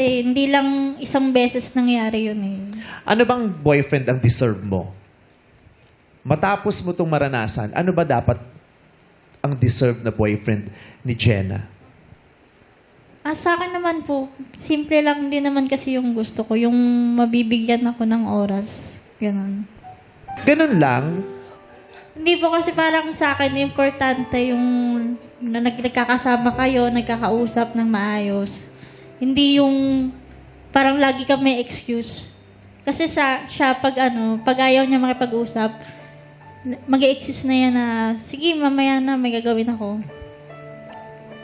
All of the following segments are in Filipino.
Hindi lang isang beses nangyari yun eh. Ano bang boyfriend ang deserve mo? Matapos mo itong maranasan, ano ba dapat ang deserve na boyfriend ni Jenna? Sa akin naman po, simple lang din naman kasi yung gusto ko. Yung mabibigyan ako ng oras. Ganun. Ganun lang? Hindi po kasi parang sa akin, importante yung na nagkakasama kayo, nagkakausap ng maayos. Hindi yung parang lagi ka may excuse. Kasi siya pag ayaw niya makipag-usap, mag-e-exist na yan na, sige, mamaya na, may gagawin ako.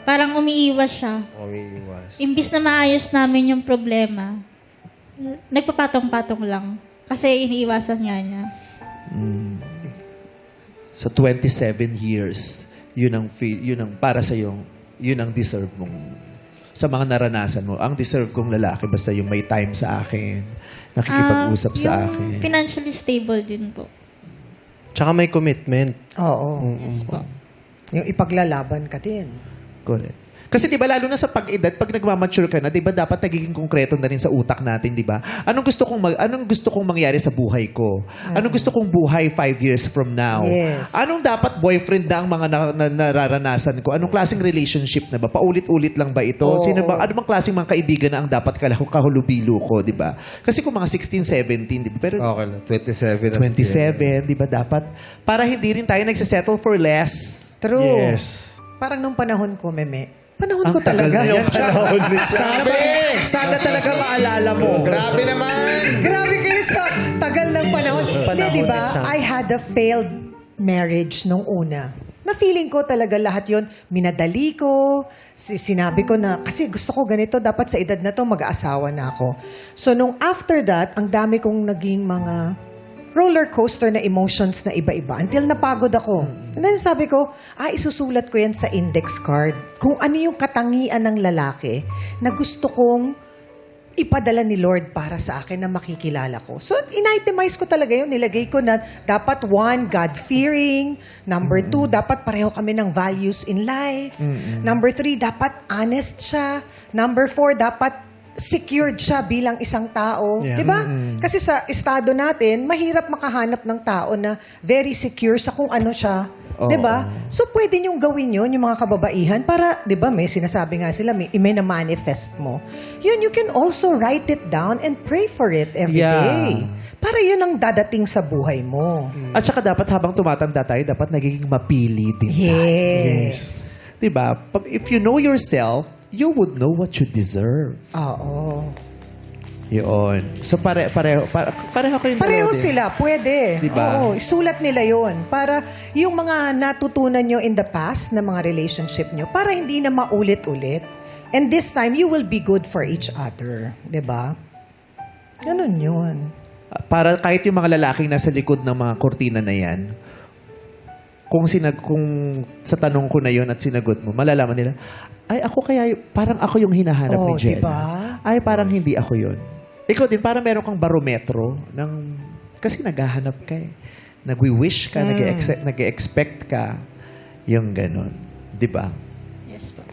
Parang umiiwas siya. Umiiwas. Imbis na maayos namin yung problema, nagpapatong-patong lang. Kasi iniiwasan nga niya. Sa 27 years, yun ang para sa yung yun ang deserve mong sa mga naranasan mo. Ang deserve kong lalaki basta yung may time sa akin, nakikipag-usap sa Yung akin. financially stable din po. Tsaka may commitment. Oo. Yes po. Yung ipaglalaban ka din. Correct. Kasi 'di ba lalo na sa pag-edad, pag nagmamature ka na, 'di ba dapat nagiging konkreto na rin sa utak natin, 'di ba? Anong gusto kong mangyari sa buhay ko? Anong gusto kong buhay 5 years from now? Yes. Anong dapat boyfriend na ang mga nararanasan ko? Anong klaseng relationship na ba? Paulit-ulit lang ba ito? Oo. Sino ba ano bang klaseng mga kaibigan na ang dapat kahulubilo ko, 'di ba? Kasi kung mga 16, 17, 'di ba? Pero Okay lang. 27 na 27, 'di ba dapat para hindi rin tayo nagse-settle for less. True. Yes. Parang nung panahon ko, Meme. Panahon Ang ko talaga. tagal na yan. Panahon ni Sana talaga maalala mo. Grabe naman! Grabe kayo sa tagal ng panahon. Hindi, di ba? I had a failed marriage nung una. Na feeling ko talaga lahat yon minadali ko. Sinabi ko na, kasi gusto ko ganito, dapat sa edad na to mag-aasawa na ako. So nung after that, ang dami kong naging mga roller coaster na emotions na iba-iba until napagod ako. And then sabi ko, isusulat ko yan sa index card. Kung ano yung katangian ng lalaki na gusto kong ipadala ni Lord para sa akin na makikilala ko. So, in-itemize ko talaga yun. Nilagay ko na dapat 1, God-fearing. Number 2, dapat pareho kami ng values in life. Number 3, dapat honest siya. Number 4, dapat secured siya bilang isang tao. Yeah. Di ba? Kasi sa estado natin, mahirap makahanap ng tao na very secure sa kung ano siya. Oo. Di ba? So, pwede niyong gawin yun, yung mga kababaihan, para, di ba, may sinasabi nga sila, may na-manifest mo. Yun, you can also write it down and pray for it every day. Para yun ang dadating sa buhay mo. At saka dapat habang tumatanda tayo, dapat nagiging mapili din tayo. Yes. Diba? If you know yourself, you would know what you deserve. Oo. Yun. So pareho kayong Pareho dalawa din. sila, pwede. Diba? Oo, isulat nila yon para yung mga natutunan nyo in the past na mga relationship nyo, para hindi na maulit-ulit. And this time, you will be good for each other. Diba? Ganun yun. Para kahit yung mga lalaking nasa likod ng mga kortina na yan, kung sa tanong ko na yon at sinagot mo, malalaman nila, ay ako kaya, parang ako yung hinahanap ni Jenna. Diba? Ay parang hindi ako yon. Ikaw din, parang meron kang barometro kasi naghahanap ka eh. Nagwi-wish ka, nag-expect ka, yung ganon. Diba? Yes po.